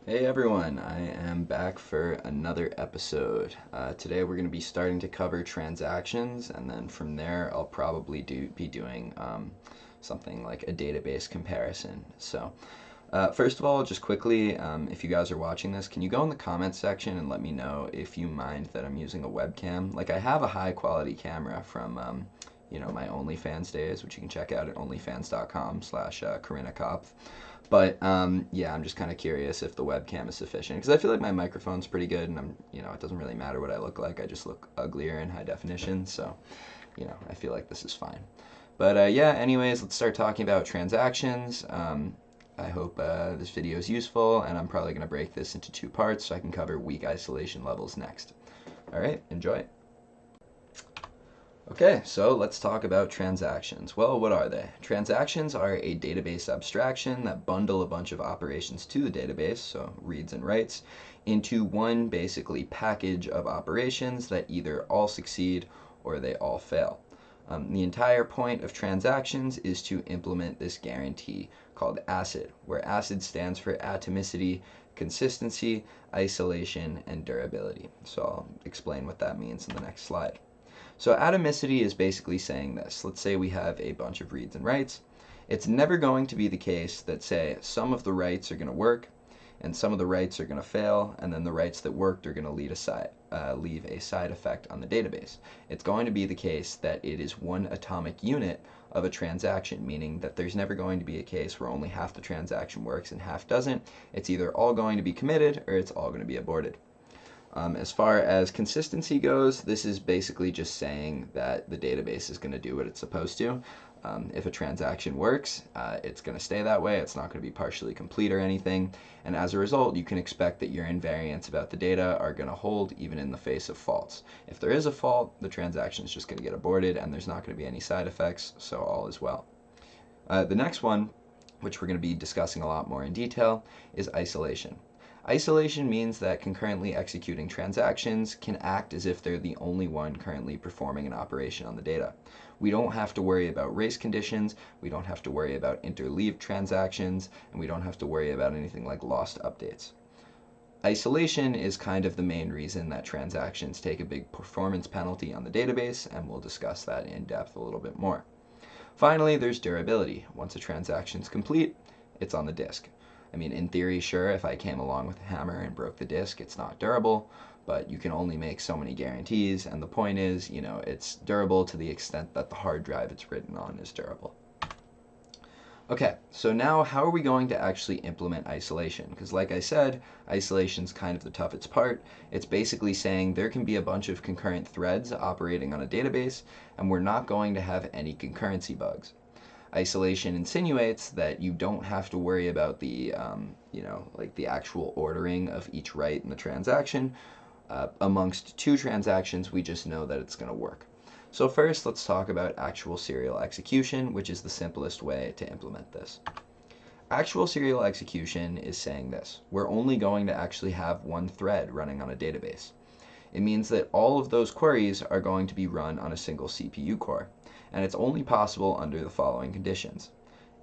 Hey everyone, I am back for another episode. Today we're going to be starting to cover transactions, and then from there I'll probably be doing something like a database comparison. First of all, just quickly, if you guys are watching this, can you go in the comments section and let me know if you mind that I'm using a webcam? Like, I have a high quality camera from my OnlyFans days, which you can check out at onlyfans.com/Corinna Kopf. But yeah, I'm just kind of curious if the webcam is sufficient because I feel like my microphone's pretty good, and it doesn't really matter what I look like. I just look uglier in high definition, so I feel like this is fine. But yeah, anyways, let's start talking about transactions. I hope this video is useful, and I'm probably going to break this into two parts so I can cover weak isolation levels next. All right, enjoy. Okay, so let's talk about transactions. Well, what are they? Transactions are a database abstraction that bundle a bunch of operations to the database, so reads and writes, into one basically package of operations that either all succeed or they all fail. The entire point of transactions is to implement this guarantee called ACID, where ACID stands for atomicity, consistency, isolation, and durability. So I'll explain what that means in the next slide. So atomicity is basically saying this. Let's say we have a bunch of reads and writes. It's never going to be the case that, say, some of the writes are going to work and some of the writes are going to fail, and then the writes that worked are going to leave a side effect on the database. It's going to be the case that it is one atomic unit of a transaction, meaning that there's never going to be a case where only half the transaction works and half doesn't. It's either all going to be committed or it's all going to be aborted. As far as consistency goes, this is basically just saying that the database is going to do what it's supposed to. If a transaction works, it's going to stay that way. It's not going to be partially complete or anything. And as a result, you can expect that your invariants about the data are going to hold even in the face of faults. If there is a fault, the transaction is just going to get aborted and there's not going to be any side effects, so all is well. The next one, which we're going to be discussing a lot more in detail, is isolation. Isolation means that concurrently executing transactions can act as if they're the only one currently performing an operation on the data. We don't have to worry about race conditions, we don't have to worry about interleaved transactions, and we don't have to worry about anything like lost updates. Isolation is kind of the main reason that transactions take a big performance penalty on the database, and we'll discuss that in depth a little bit more. Finally, there's durability. Once a transaction is complete, it's on the disk. I mean, in theory, sure, if I came along with a hammer and broke the disk, it's not durable, but you can only make so many guarantees, and the point is, it's durable to the extent that the hard drive it's written on is durable. Okay, so now how are we going to actually implement isolation? Because like I said, isolation's kind of the toughest part. It's basically saying there can be a bunch of concurrent threads operating on a database, and we're not going to have any concurrency bugs. Isolation insinuates that you don't have to worry about the, like the actual ordering of each write in the transaction. Amongst two transactions, we just know that it's going to work. So first, let's talk about actual serial execution, which is the simplest way to implement this. Actual serial execution is saying this. We're only going to actually have one thread running on a database. It means that all of those queries are going to be run on a single CPU core, and it's only possible under the following conditions.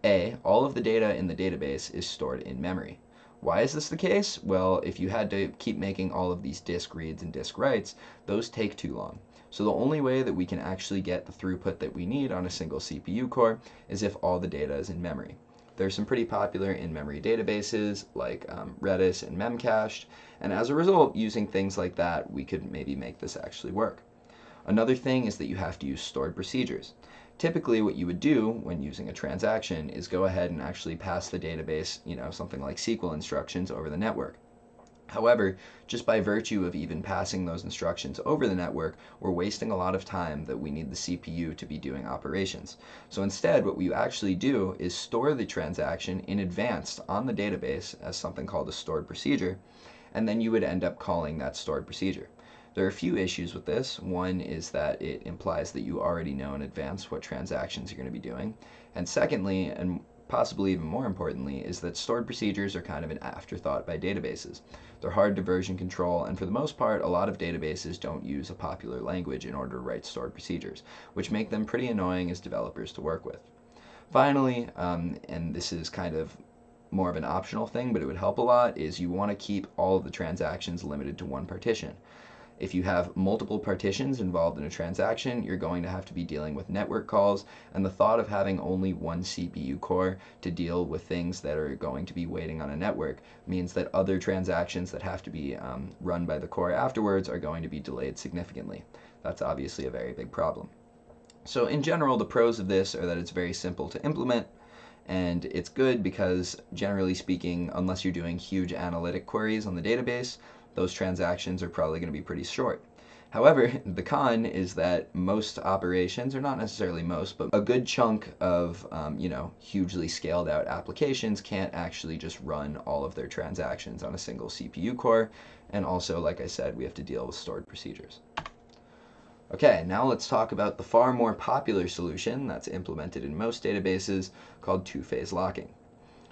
A, all of the data in the database is stored in memory. Why is this the case? Well, if you had to keep making all of these disk reads and disk writes, those take too long. So the only way that we can actually get the throughput that we need on a single CPU core is if all the data is in memory. There's some pretty popular in-memory databases like Redis and Memcached, and as a result, using things like that, we could maybe make this actually work. Another thing is that you have to use stored procedures. Typically, what you would do when using a transaction is go ahead and actually pass the database, something like SQL instructions over the network. However, just by virtue of even passing those instructions over the network, we're wasting a lot of time that we need the CPU to be doing operations. So instead, what we actually do is store the transaction in advance on the database as something called a stored procedure, and then you would end up calling that stored procedure. There are a few issues with this. One is that it implies that you already know in advance what transactions you're going to be doing. And secondly, and possibly even more importantly, is that stored procedures are kind of an afterthought by databases. They're hard to version control, and for the most part, a lot of databases don't use a popular language in order to write stored procedures, which make them pretty annoying as developers to work with. Finally, and this is kind of more of an optional thing, but it would help a lot, is you want to keep all of the transactions limited to one partition. If you have multiple partitions involved in a transaction, you're going to have to be dealing with network calls, and the thought of having only one CPU core to deal with things that are going to be waiting on a network means that other transactions that have to be run by the core afterwards are going to be delayed significantly. That's obviously a very big problem. So in general, the pros of this are that it's very simple to implement, and it's good because, generally speaking, unless you're doing huge analytic queries on the database, those transactions are probably going to be pretty short. However, the con is that most operations, or not necessarily most, but a good chunk of hugely scaled out applications can't actually just run all of their transactions on a single CPU core. And also, like I said, we have to deal with stored procedures. Okay, now let's talk about the far more popular solution that's implemented in most databases called two-phase locking.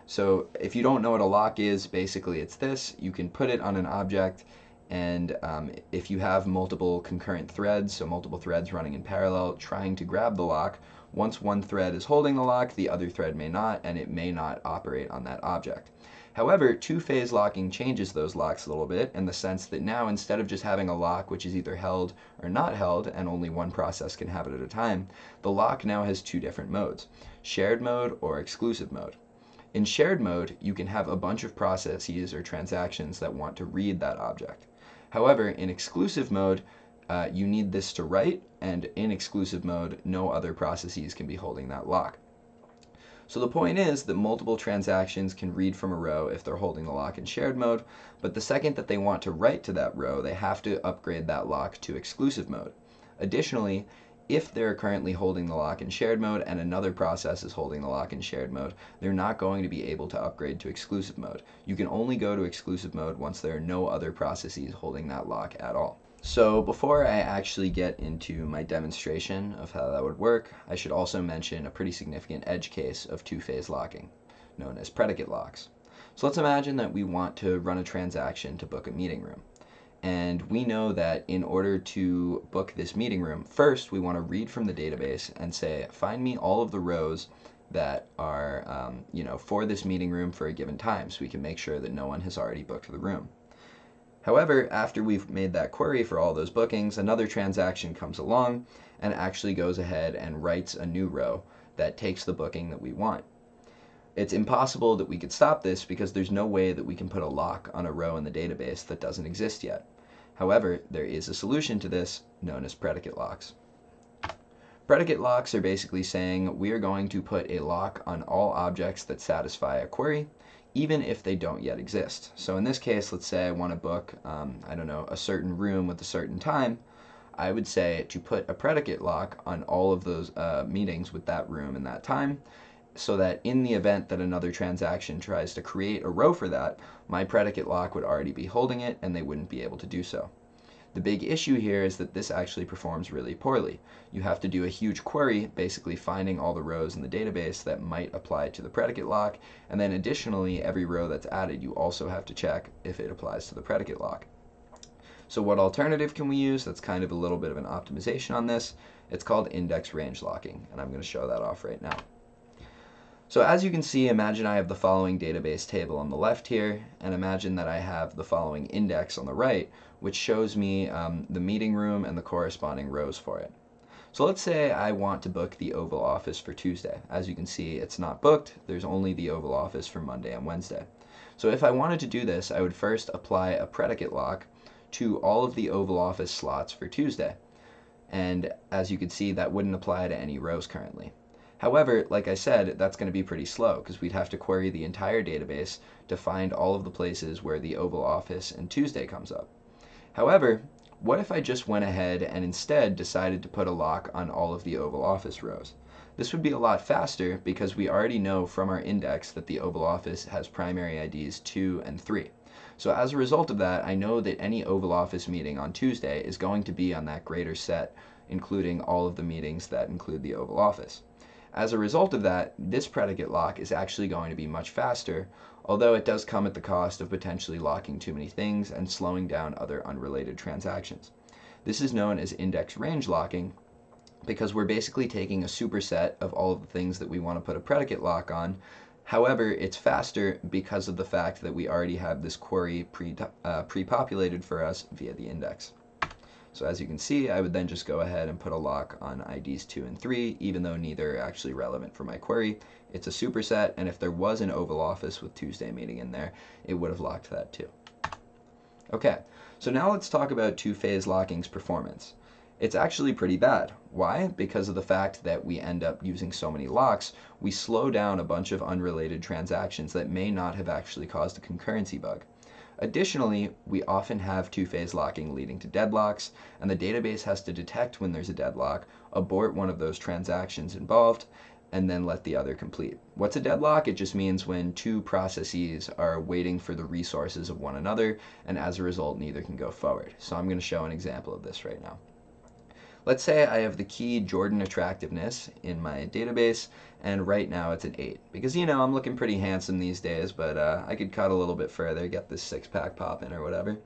So if you don't know what a lock is, basically it's this. You can put it on an object, and if you have multiple concurrent threads, so multiple threads running in parallel trying to grab the lock, once one thread is holding the lock, the other thread may not, and it may not operate on that object. However, two-phase locking changes those locks a little bit in the sense that now, instead of just having a lock which is either held or not held, and only one process can have it at a time, the lock now has two different modes: shared mode or exclusive mode. In shared mode, you can have a bunch of processes or transactions that want to read that object. However, in exclusive mode, you need this to write, and in exclusive mode, no other processes can be holding that lock. So the point is that multiple transactions can read from a row if they're holding the lock in shared mode, but the second that they want to write to that row, they have to upgrade that lock to exclusive mode. Additionally, if they're currently holding the lock in shared mode and another process is holding the lock in shared mode, they're not going to be able to upgrade to exclusive mode. You can only go to exclusive mode once there are no other processes holding that lock at all. So before I actually get into my demonstration of how that would work, I should also mention a pretty significant edge case of two-phase locking, known as predicate locks. So let's imagine that we want to run a transaction to book a meeting room. And we know that in order to book this meeting room, first we want to read from the database and say, find me all of the rows that are for this meeting room for a given time, so we can make sure that no one has already booked the room. However, after we've made that query for all those bookings, another transaction comes along and actually goes ahead and writes a new row that takes the booking that we want. It's impossible that we could stop this because there's no way that we can put a lock on a row in the database that doesn't exist yet. However, there is a solution to this known as predicate locks. Predicate locks are basically saying we are going to put a lock on all objects that satisfy a query, even if they don't yet exist. So in this case, let's say I want to book, a certain room with a certain time. I would say to put a predicate lock on all of those meetings with that room and that time, so that in the event that another transaction tries to create a row for that, my predicate lock would already be holding it and they wouldn't be able to do so. The big issue here is that this actually performs really poorly. You have to do a huge query, basically finding all the rows in the database that might apply to the predicate lock, and then additionally, every row that's added, you also have to check if it applies to the predicate lock. So what alternative can we use? That's kind of a little bit of an optimization on this. It's called index range locking, and I'm going to show that off right now. So as you can see, imagine I have the following database table on the left here, and imagine that I have the following index on the right, which shows me the meeting room and the corresponding rows for it. So let's say I want to book the Oval Office for Tuesday. As you can see, it's not booked. There's only the Oval Office for Monday and Wednesday. So if I wanted to do this, I would first apply a predicate lock to all of the Oval Office slots for Tuesday. And as you can see, that wouldn't apply to any rows currently. However, like I said, that's going to be pretty slow because we'd have to query the entire database to find all of the places where the Oval Office and Tuesday comes up. However, what if I just went ahead and instead decided to put a lock on all of the Oval Office rows? This would be a lot faster because we already know from our index that the Oval Office has primary IDs 2 and 3. So as a result of that, I know that any Oval Office meeting on Tuesday is going to be on that greater set, including all of the meetings that include the Oval Office. As a result of that, this predicate lock is actually going to be much faster, although it does come at the cost of potentially locking too many things and slowing down other unrelated transactions. This is known as index range locking because we're basically taking a superset of all of the things that we want to put a predicate lock on. However, it's faster because of the fact that we already have this query pre-populated for us via the index. So as you can see, I would then just go ahead and put a lock on IDs 2 and 3, even though neither are actually relevant for my query. It's a superset, and if there was an oval office with Tuesday meeting in there, it would have locked that too. Okay, so now let's talk about two-phase locking's performance. It's actually pretty bad. Why? Because of the fact that we end up using so many locks, we slow down a bunch of unrelated transactions that may not have actually caused a concurrency bug. Additionally, we often have two-phase locking leading to deadlocks, and the database has to detect when there's a deadlock, abort one of those transactions involved, and then let the other complete. What's a deadlock? It just means when two processes are waiting for the resources of one another, and as a result, neither can go forward. So I'm going to show an example of this right now. Let's say I have the key Jordan attractiveness in my database, and right now it's an 8. Because, you know, I'm looking pretty handsome these days, but I could cut a little bit further, get this six-pack popping or whatever.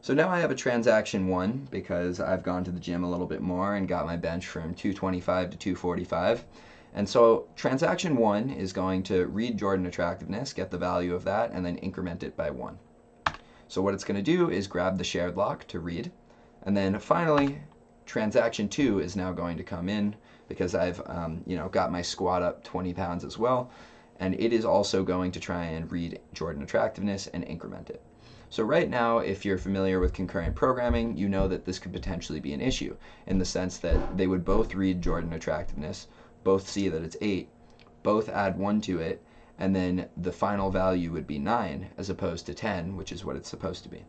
So now I have a transaction 1 because I've gone to the gym a little bit more and got my bench from 225 to 245. And so transaction 1 is going to read Jordan attractiveness, get the value of that, and then increment it by 1. So what it's going to do is grab the shared lock to read, and then finally, transaction 2 is now going to come in because I've got my squat up 20 pounds as well, and it is also going to try and read Jordan attractiveness and increment it. So right now, if you're familiar with concurrent programming, you know that this could potentially be an issue in the sense that they would both read Jordan attractiveness, both see that it's 8, both add 1 to it, and then the final value would be 9 as opposed to 10, which is what it's supposed to be.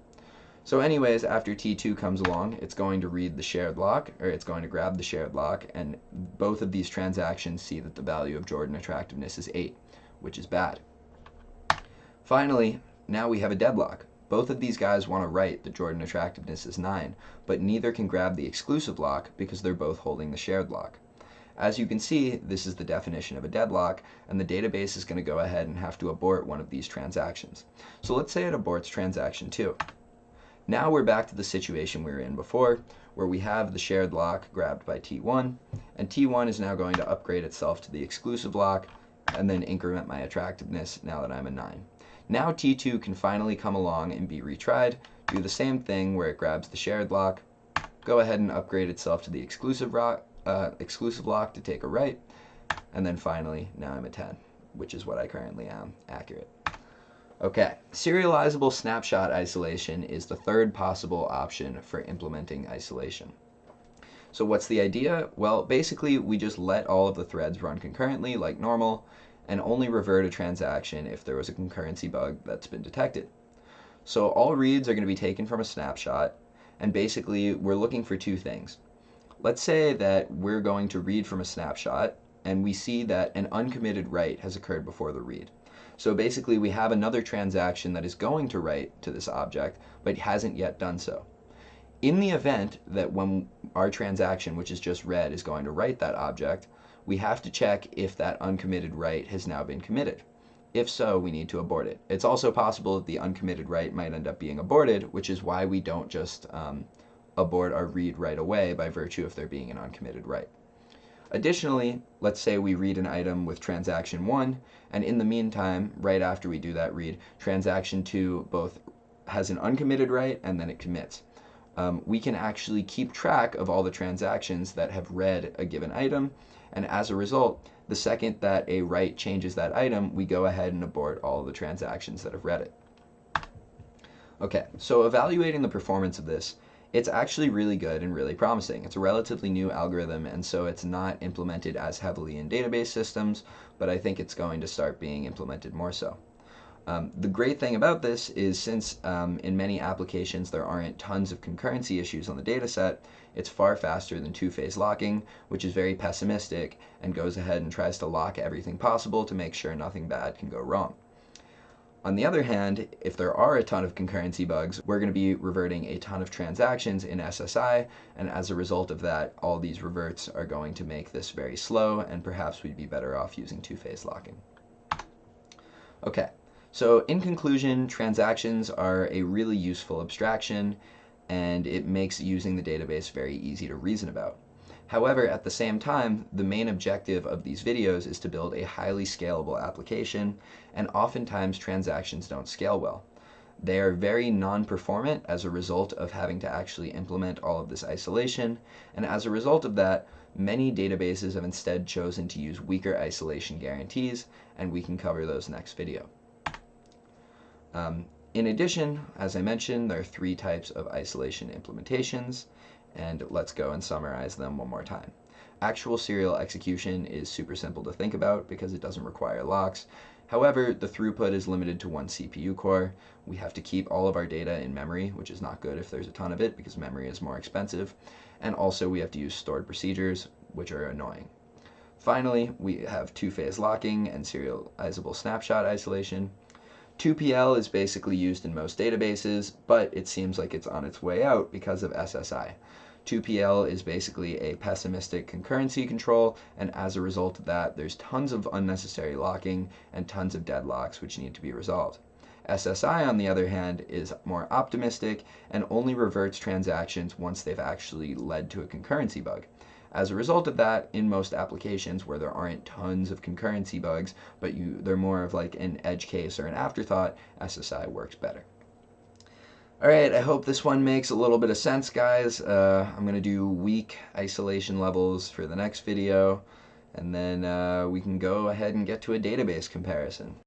So anyways, after T2 comes along, it's going to read the shared lock, or it's going to grab the shared lock, and both of these transactions see that the value of Jordan attractiveness is 8, which is bad. Finally, now we have a deadlock. Both of these guys want to write that Jordan attractiveness is 9, but neither can grab the exclusive lock because they're both holding the shared lock. As you can see, this is the definition of a deadlock, and the database is going to go ahead and have to abort one of these transactions. So let's say it aborts transaction 2. Now we're back to the situation we were in before, where we have the shared lock grabbed by T1, and T1 is now going to upgrade itself to the exclusive lock, and then increment my attractiveness now that I'm a 9. Now T2 can finally come along and be retried, do the same thing where it grabs the shared lock, go ahead and upgrade itself to the exclusive lock to take a write, and then finally, now I'm a 10, which is what I currently am, accurate. Okay, serializable snapshot isolation is the third possible option for implementing isolation. So what's the idea? Well, basically, we just let all of the threads run concurrently like normal, and only revert a transaction if there was a concurrency bug that's been detected. So all reads are going to be taken from a snapshot, and basically we're looking for two things. Let's say that we're going to read from a snapshot, and we see that an uncommitted write has occurred before the read. So basically we have another transaction that is going to write to this object, but hasn't yet done so. In the event that when our transaction, which is just read, is going to write that object, we have to check if that uncommitted write has now been committed. If so, we need to abort it. It's also possible that the uncommitted write might end up being aborted, which is why we don't just abort our read right away by virtue of there being an uncommitted write. Additionally, let's say we read an item with transaction 1, and in the meantime, right after we do that read, transaction 2 both has an uncommitted write and then it commits. We can actually keep track of all the transactions that have read a given item, and as a result, the second that a write changes that item, we go ahead and abort all of the transactions that have read it. Okay, so evaluating the performance of this, it's actually really good and really promising. It's a relatively new algorithm, and so it's not implemented as heavily in database systems, but I think it's going to start being implemented more so. The great thing about this is since in many applications there aren't tons of concurrency issues on the data set, it's far faster than two-phase locking, which is very pessimistic and goes ahead and tries to lock everything possible to make sure nothing bad can go wrong. On the other hand, if there are a ton of concurrency bugs, we're going to be reverting a ton of transactions in SSI, and as a result of that, all these reverts are going to make this very slow, and perhaps we'd be better off using two-phase locking. Okay, so in conclusion, transactions are a really useful abstraction, and it makes using the database very easy to reason about. However, at the same time, the main objective of these videos is to build a highly scalable application, and oftentimes transactions don't scale well. They are very non-performant as a result of having to actually implement all of this isolation, and as a result of that, many databases have instead chosen to use weaker isolation guarantees, and we can cover those next video. In addition, as I mentioned, there are 3 types of isolation implementations, and let's go and summarize them one more time. Actual serial execution is super simple to think about because it doesn't require locks. However, the throughput is limited to 1 CPU core. We have to keep all of our data in memory, which is not good if there's a ton of it because memory is more expensive. And also we have to use stored procedures, which are annoying. Finally, we have 2-phase locking and serializable snapshot isolation. 2PL is basically used in most databases, but it seems like it's on its way out because of SSI. 2PL is basically a pessimistic concurrency control, and as a result of that, there's tons of unnecessary locking and tons of deadlocks which need to be resolved. SSI, on the other hand, is more optimistic and only reverts transactions once they've actually led to a concurrency bug. As a result of that, in most applications where there aren't tons of concurrency bugs, but they're more of like an edge case or an afterthought, SSI works better. Alright, I hope this one makes a little bit of sense, guys. I'm going to do weak isolation levels for the next video, and then we can go ahead and get to a database comparison.